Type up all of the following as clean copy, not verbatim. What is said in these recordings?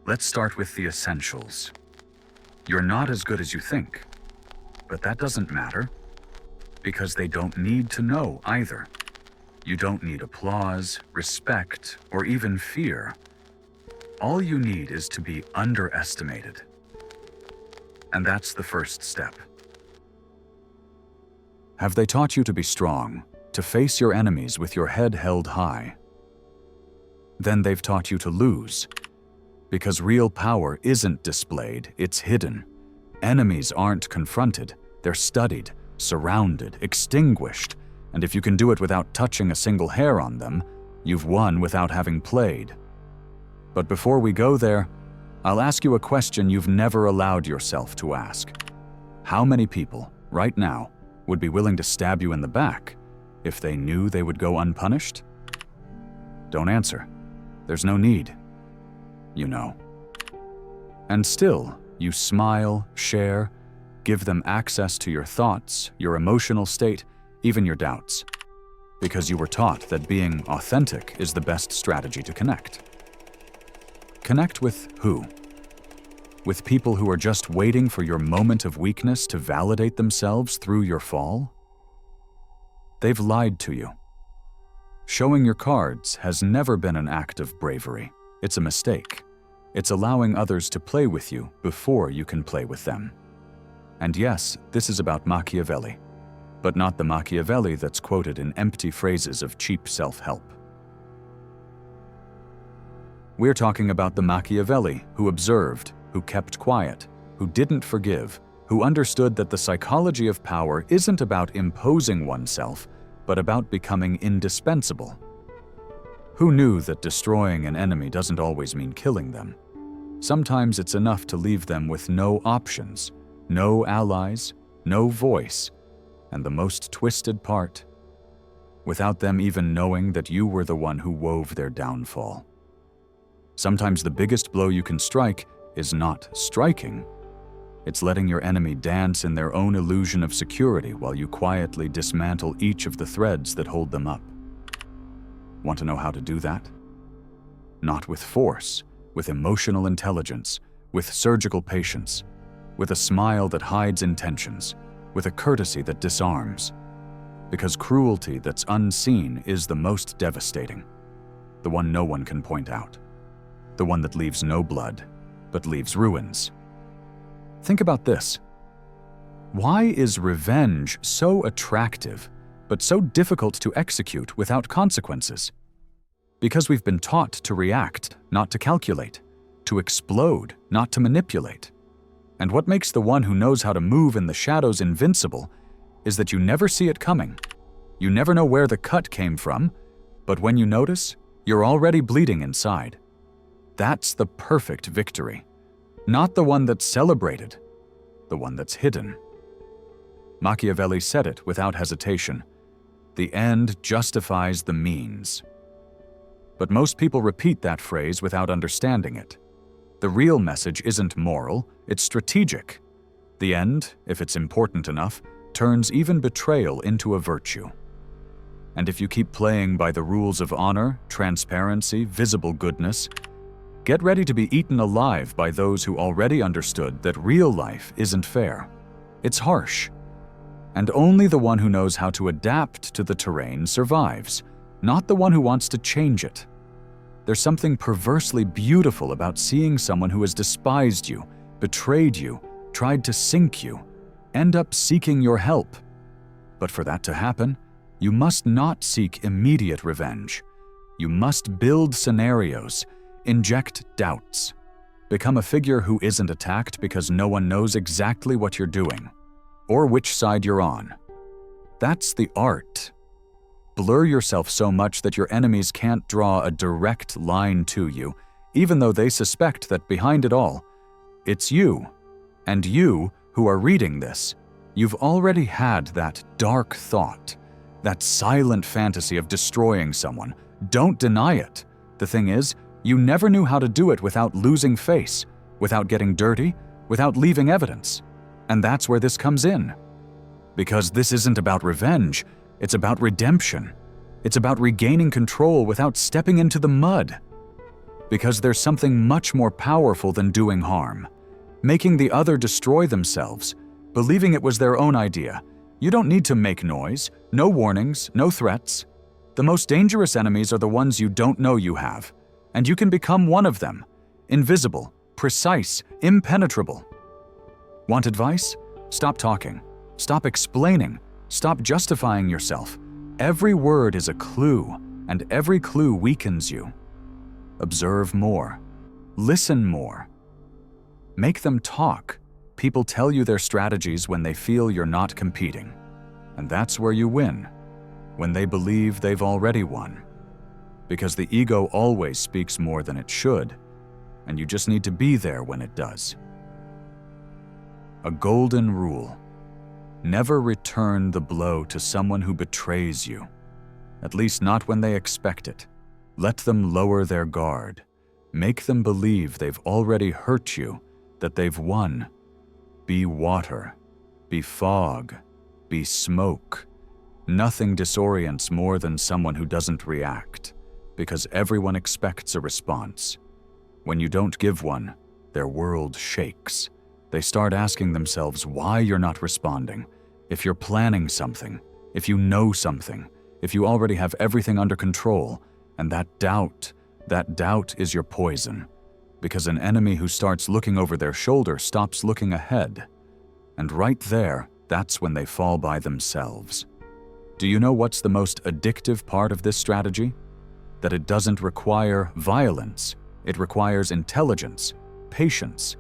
Let's start with the essentials. You're not as good as you think, but that doesn't matter, because they don't need to know either. You don't need applause, respect, or even fear. All you need is to be underestimated. And that's the first step. Have they taught you to be strong, to face your enemies with your head held high? Then they've taught you to lose, because real power isn't displayed, it's hidden. Enemies aren't confronted, they're studied, surrounded, extinguished, and if you can do it without touching a single hair on them, you've won without having played. But before we go there, I'll ask you a question you've never allowed yourself to ask. How many people, right now, would be willing to stab you in the back if they knew they would go unpunished? Don't answer. There's no need. You know. And still, you smile, share, give them access to your thoughts, your emotional state, even your doubts, because you were taught that being authentic is the best strategy to connect. Connect with who? With people who are just waiting for your moment of weakness to validate themselves through your fall? They've lied to you. Showing your cards has never been an act of bravery. It's a mistake. It's allowing others to play with you before you can play with them. And yes, this is about Machiavelli, but not the Machiavelli that's quoted in empty phrases of cheap self-help. We're talking about the Machiavelli who observed, who kept quiet, who didn't forgive, who understood that the psychology of power isn't about imposing oneself, but about becoming indispensable. Who knew that destroying an enemy doesn't always mean killing them? Sometimes it's enough to leave them with no options, no allies, no voice, and the most twisted part, without them even knowing that you were the one who wove their downfall. Sometimes the biggest blow you can strike is not striking. It's letting your enemy dance in their own illusion of security while you quietly dismantle each of the threads that hold them up. Want to know how to do that? Not with force, with emotional intelligence, with surgical patience, with a smile that hides intentions, with a courtesy that disarms. Because cruelty that's unseen is the most devastating, the one no one can point out, the one that leaves no blood, but leaves ruins. Think about this. Why is revenge so attractive, but so difficult to execute without consequences? Because we've been taught to react, not to calculate, to explode, not to manipulate. And what makes the one who knows how to move in the shadows invincible is that you never see it coming. You never know where the cut came from, but when you notice, you're already bleeding inside. That's the perfect victory. Not the one that's celebrated, the one that's hidden. Machiavelli said it without hesitation. The end justifies the means. But most people repeat that phrase without understanding it. The real message isn't moral, it's strategic. The end, if it's important enough, turns even betrayal into a virtue. And if you keep playing by the rules of honor, transparency, visible goodness, get ready to be eaten alive by those who already understood that real life isn't fair. It's harsh. And only the one who knows how to adapt to the terrain survives, not the one who wants to change it. There's something perversely beautiful about seeing someone who has despised you, betrayed you, tried to sink you, end up seeking your help. But for that to happen, you must not seek immediate revenge. You must build scenarios, inject doubts, become a figure who isn't attacked because no one knows exactly what you're doing, or which side you're on. That's the art. Blur yourself so much that your enemies can't draw a direct line to you, even though they suspect that behind it all, it's you. And you, who are reading this, you've already had that dark thought, that silent fantasy of destroying someone. Don't deny it. The thing is, you never knew how to do it without losing face, without getting dirty, without leaving evidence. And that's where this comes in. Because this isn't about revenge, it's about redemption. It's about regaining control without stepping into the mud. Because there's something much more powerful than doing harm. Making the other destroy themselves, believing it was their own idea. You don't need to make noise, no warnings, no threats. The most dangerous enemies are the ones you don't know you have, and you can become one of them. Invisible, precise, impenetrable. Want advice? Stop talking. Stop explaining. Stop justifying yourself. Every word is a clue, and every clue weakens you. Observe more. Listen more. Make them talk. People tell you their strategies when they feel you're not competing. And that's where you win, when they believe they've already won. Because the ego always speaks more than it should, and you just need to be there when it does. A golden rule. Never return the blow to someone who betrays you. At least not when they expect it. Let them lower their guard. Make them believe they've already hurt you, that they've won. Be water. Be fog. Be smoke. Nothing disorients more than someone who doesn't react, because everyone expects a response. When you don't give one, their world shakes. They start asking themselves why you're not responding, if you're planning something, if you know something, if you already have everything under control, and that doubt is your poison, because an enemy who starts looking over their shoulder stops looking ahead. And right there, that's when they fall by themselves. Do you know what's the most addictive part of this strategy? That it doesn't require violence. It requires intelligence, patience,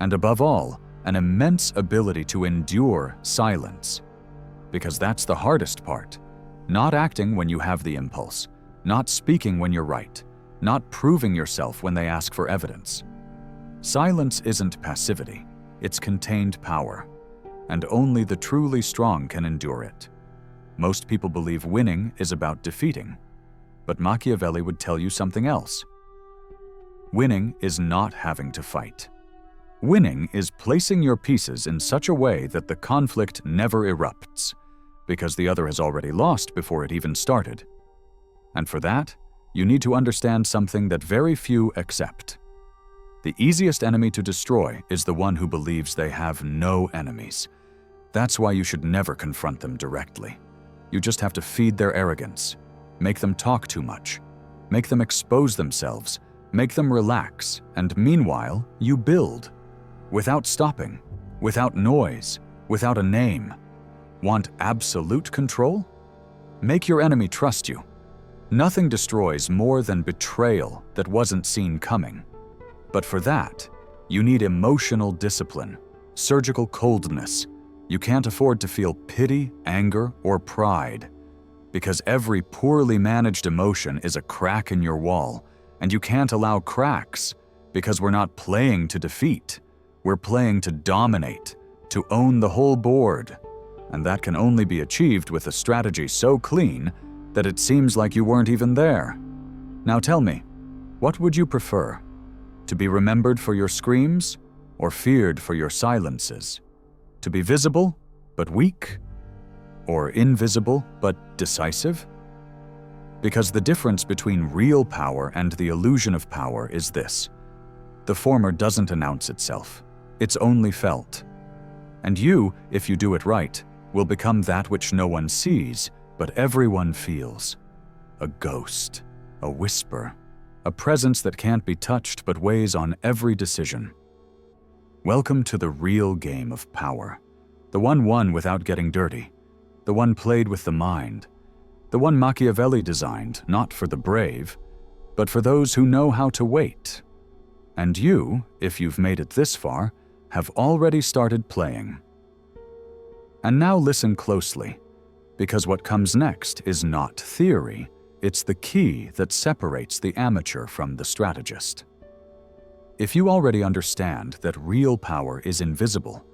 and above all, an immense ability to endure silence. Because that's the hardest part. Not acting when you have the impulse, not speaking when you're right, not proving yourself when they ask for evidence. Silence isn't passivity, it's contained power, and only the truly strong can endure it. Most people believe winning is about defeating, but Machiavelli would tell you something else. Winning is not having to fight. Winning is placing your pieces in such a way that the conflict never erupts, because the other has already lost before it even started. And for that, you need to understand something that very few accept. The easiest enemy to destroy is the one who believes they have no enemies. That's why you should never confront them directly. You just have to feed their arrogance, make them talk too much, make them expose themselves, make them relax, and meanwhile, you build. Without stopping, without noise, without a name. Want absolute control? Make your enemy trust you. Nothing destroys more than betrayal that wasn't seen coming. But for that, you need emotional discipline, surgical coldness. You can't afford to feel pity, anger, or pride, because every poorly managed emotion is a crack in your wall, and you can't allow cracks, because we're not playing to defeat. We're playing to dominate, to own the whole board, and that can only be achieved with a strategy so clean that it seems like you weren't even there. Now tell me, what would you prefer? To be remembered for your screams, or feared for your silences? To be visible, but weak? Or invisible, but decisive? Because the difference between real power and the illusion of power is this. The former doesn't announce itself. It's only felt. And you, if you do it right, will become that which no one sees, but everyone feels. A ghost, a whisper, a presence that can't be touched but weighs on every decision. Welcome to the real game of power. The one won without getting dirty. The one played with the mind. The one Machiavelli designed, not for the brave, but for those who know how to wait. And you, if you've made it this far, have already started playing. And now listen closely, because what comes next is not theory, it's the key that separates the amateur from the strategist. If you already understand that real power is invisible,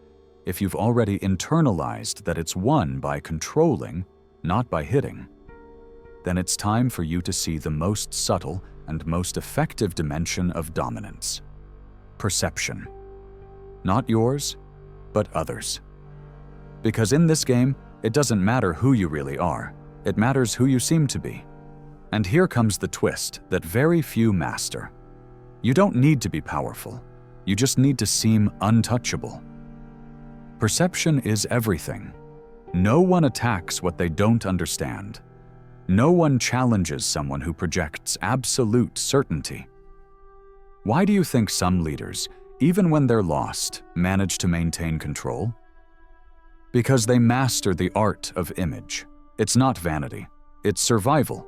if you've already internalized that it's won by controlling, not by hitting, then it's time for you to see the most subtle and most effective dimension of dominance. Perception. Not yours, but others. Because in this game, it doesn't matter who you really are, it matters who you seem to be. And here comes the twist that very few master. You don't need to be powerful. You just need to seem untouchable. Perception is everything. No one attacks what they don't understand. No one challenges someone who projects absolute certainty. Why do you think some leaders, even when they're lost, manage to maintain control? Because they master the art of image. It's not vanity, it's survival.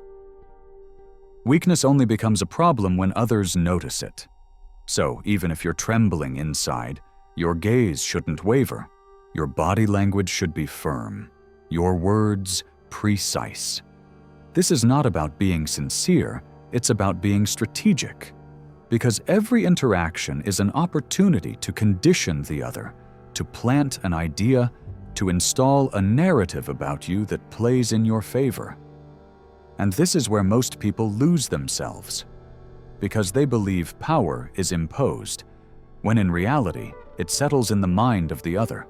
Weakness only becomes a problem when others notice it. So, even if you're trembling inside, your gaze shouldn't waver. Your body language should be firm. Your words precise. This is not about being sincere, it's about being strategic. Because every interaction is an opportunity to condition the other, to plant an idea, to install a narrative about you that plays in your favor. And this is where most people lose themselves, because they believe power is imposed, when in reality, it settles in the mind of the other.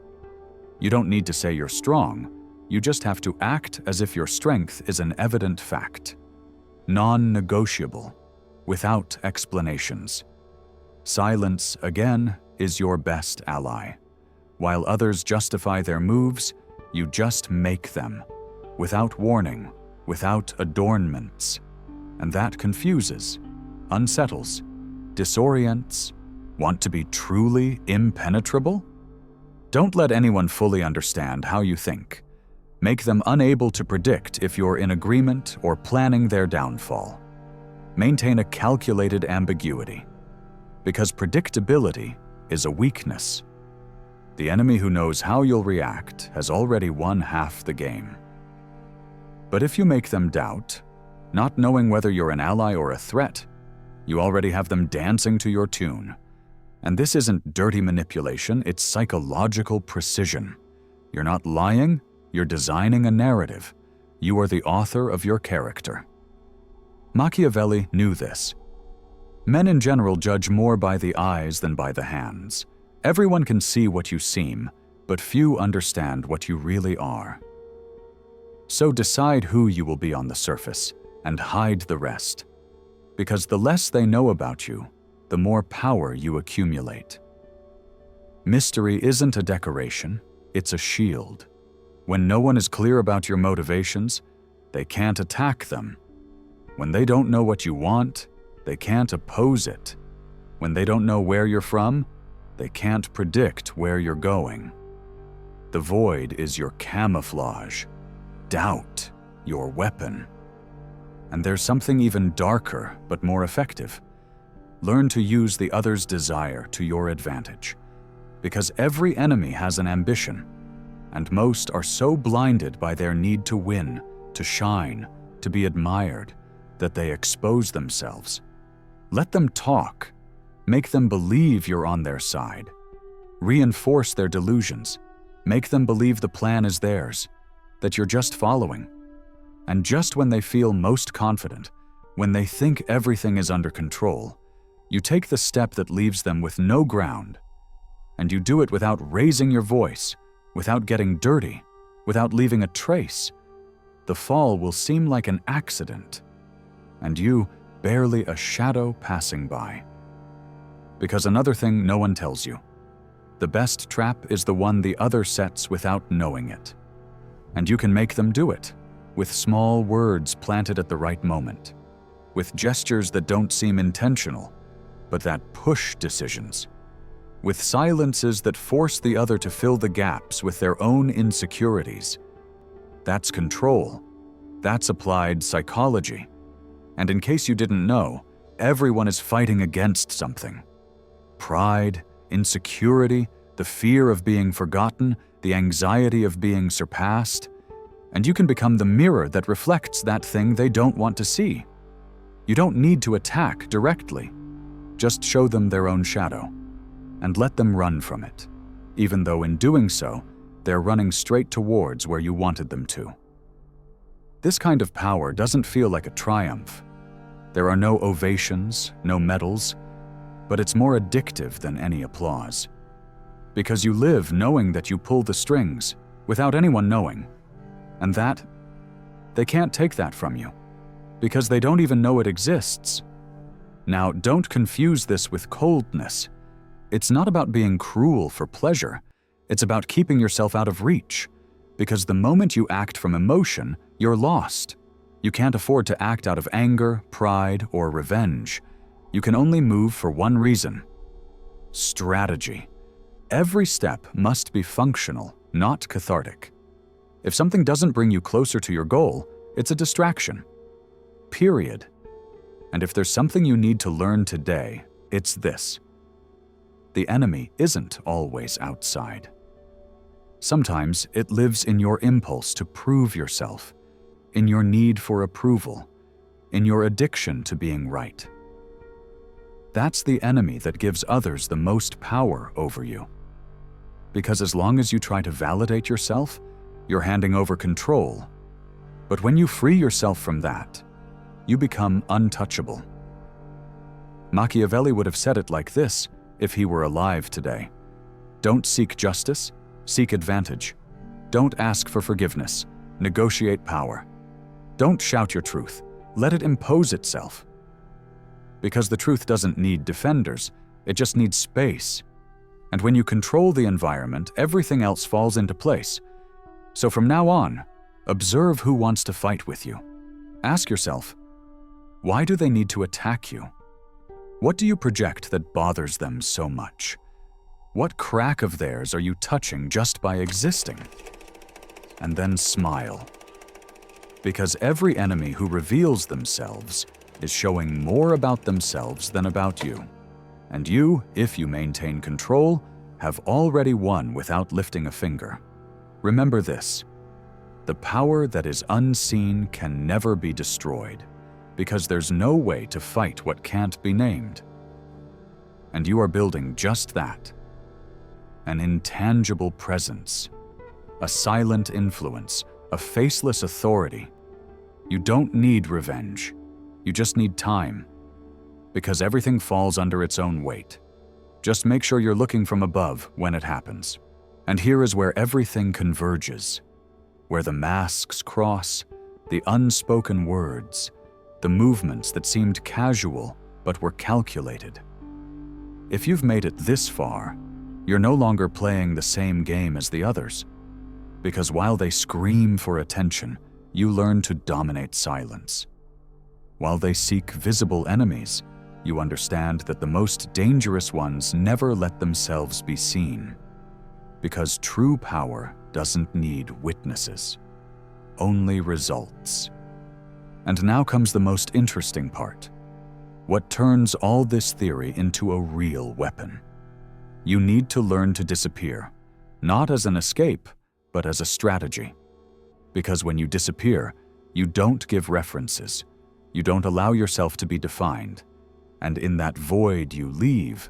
You don't need to say you're strong, you just have to act as if your strength is an evident fact. Non-negotiable, without explanations. Silence, again, is your best ally. While others justify their moves, you just make them, without warning, without adornments. And that confuses, unsettles, disorients. Want to be truly impenetrable? Don't let anyone fully understand how you think. Make them unable to predict if you're in agreement or planning their downfall. Maintain a calculated ambiguity, because predictability is a weakness. The enemy who knows how you'll react has already won half the game. But if you make them doubt, not knowing whether you're an ally or a threat, you already have them dancing to your tune. And this isn't dirty manipulation, it's psychological precision. You're not lying, you're designing a narrative. You are the author of your character. Machiavelli knew this. Men in general judge more by the eyes than by the hands. Everyone can see what you seem, but few understand what you really are. So decide who you will be on the surface, and hide the rest. Because the less they know about you, the more power you accumulate. Mystery isn't a decoration, it's a shield. When no one is clear about your motivations, they can't attack them. When they don't know what you want, they can't oppose it. When they don't know where you're from, they can't predict where you're going. The void is your camouflage. Doubt, your weapon. And there's something even darker but more effective. Learn to use the other's desire to your advantage. Because every enemy has an ambition, and most are so blinded by their need to win, to shine, to be admired, that they expose themselves. Let them talk. Make them believe you're on their side. Reinforce their delusions. Make them believe the plan is theirs, that you're just following. And just when they feel most confident, when they think everything is under control, you take the step that leaves them with no ground. And you do it without raising your voice, without getting dirty, without leaving a trace. The fall will seem like an accident, and you barely a shadow passing by. Because another thing no one tells you. The best trap is the one the other sets without knowing it. And you can make them do it, with small words planted at the right moment, with gestures that don't seem intentional, but that push decisions, with silences that force the other to fill the gaps with their own insecurities. That's control. That's applied psychology. And in case you didn't know, everyone is fighting against something. Pride, insecurity, the fear of being forgotten, the anxiety of being surpassed. And you can become the mirror that reflects that thing they don't want to see. You don't need to attack directly. Just show them their own shadow, and let them run from it, even though in doing so, they're running straight towards where you wanted them to. This kind of power doesn't feel like a triumph. There are no ovations, no medals, but it's more addictive than any applause. Because you live knowing that you pull the strings, without anyone knowing. And that, they can't take that from you, because they don't even know it exists. Now, don't confuse this with coldness. It's not about being cruel for pleasure. It's about keeping yourself out of reach. Because the moment you act from emotion, you're lost. You can't afford to act out of anger, pride, or revenge. You can only move for one reason: strategy. Every step must be functional, not cathartic. If something doesn't bring you closer to your goal, it's a distraction. Period. And if there's something you need to learn today, it's this: the enemy isn't always outside. Sometimes it lives in your impulse to prove yourself, in your need for approval, in your addiction to being right. That's the enemy that gives others the most power over you. Because as long as you try to validate yourself, you're handing over control. But when you free yourself from that, you become untouchable. Machiavelli would have said it like this if he were alive today: don't seek justice, seek advantage. Don't ask for forgiveness, negotiate power. Don't shout your truth, let it impose itself. Because the truth doesn't need defenders, it just needs space. And when you control the environment, everything else falls into place. So from now on, observe who wants to fight with you. Ask yourself, why do they need to attack you? What do you project that bothers them so much? What crack of theirs are you touching just by existing? And then smile. Because every enemy who reveals themselves is showing more about themselves than about you. And you, if you maintain control, have already won without lifting a finger. Remember this: the power that is unseen can never be destroyed, because there's no way to fight what can't be named. And you are building just that: an intangible presence, a silent influence, a faceless authority. You don't need revenge. You just need time. Because everything falls under its own weight. Just make sure you're looking from above when it happens. And here is where everything converges, where the masks cross, the unspoken words, the movements that seemed casual but were calculated. If you've made it this far, you're no longer playing the same game as the others. Because while they scream for attention, you learn to dominate silence. While they seek visible enemies, you understand that the most dangerous ones never let themselves be seen. Because true power doesn't need witnesses, only results. And now comes the most interesting part: what turns all this theory into a real weapon. You need to learn to disappear, not as an escape, but as a strategy. Because when you disappear, you don't give references. You don't allow yourself to be defined. And in that void you leave,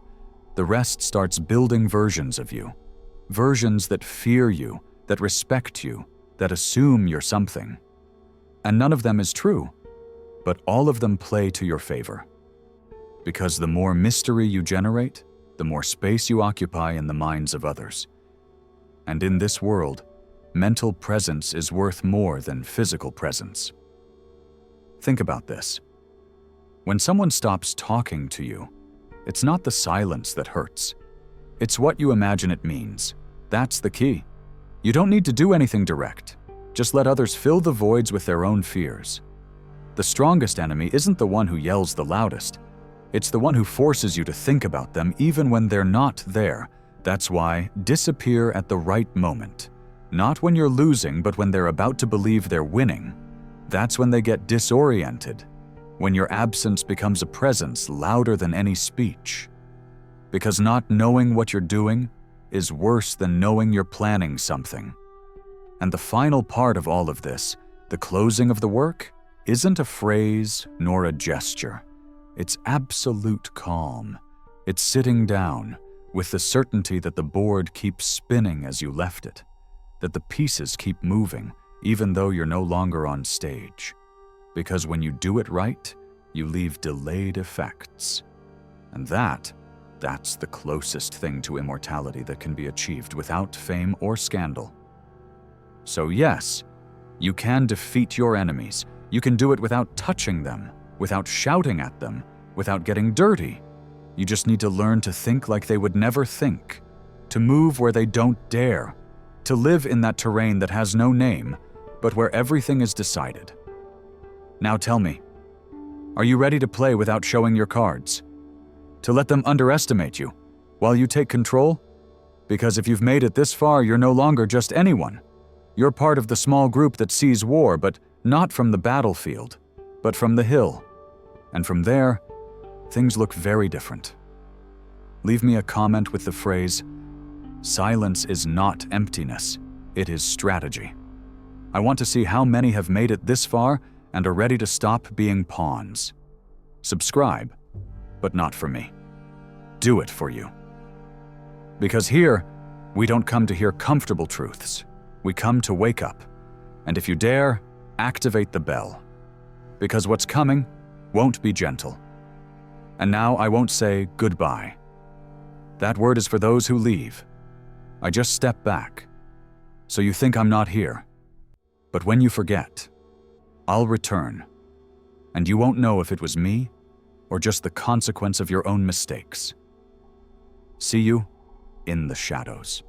the rest starts building versions of you. Versions that fear you, that respect you, that assume you're something. And none of them is true, but all of them play to your favor. Because the more mystery you generate, the more space you occupy in the minds of others. And in this world, mental presence is worth more than physical presence. Think about this. When someone stops talking to you, it's not the silence that hurts. It's what you imagine it means. That's the key. You don't need to do anything direct. Just let others fill the voids with their own fears. The strongest enemy isn't the one who yells the loudest. It's the one who forces you to think about them even when they're not there. That's why disappear at the right moment. Not when you're losing, but when they're about to believe they're winning. That's when they get disoriented. When your absence becomes a presence louder than any speech. Because not knowing what you're doing is worse than knowing you're planning something. And the final part of all of this, the closing of the work, isn't a phrase nor a gesture. It's absolute calm. It's sitting down with the certainty that the board keeps spinning as you left it, that the pieces keep moving even though you're no longer on stage. Because when you do it right, you leave delayed effects. And that's the closest thing to immortality that can be achieved without fame or scandal. So yes, you can defeat your enemies. You can do it without touching them, without shouting at them, without getting dirty. You just need to learn to think like they would never think, to move where they don't dare, to live in that terrain that has no name, but where everything is decided. Now tell me, are you ready to play without showing your cards? To let them underestimate you, while you take control? Because if you've made it this far, you're no longer just anyone. You're part of the small group that sees war, but not from the battlefield, but from the hill. And from there, things look very different. Leave me a comment with the phrase, "Silence is not emptiness, it is strategy." I want to see how many have made it this far and are ready to stop being pawns. Subscribe, but not for me. Do it for you. Because here, we don't come to hear comfortable truths. We come to wake up. And if you dare, activate the bell. Because what's coming won't be gentle. And now I won't say goodbye. That word is for those who leave. I just step back. So you think I'm not here. But when you forget, I'll return. And you won't know if it was me or just the consequence of your own mistakes. See you in the shadows.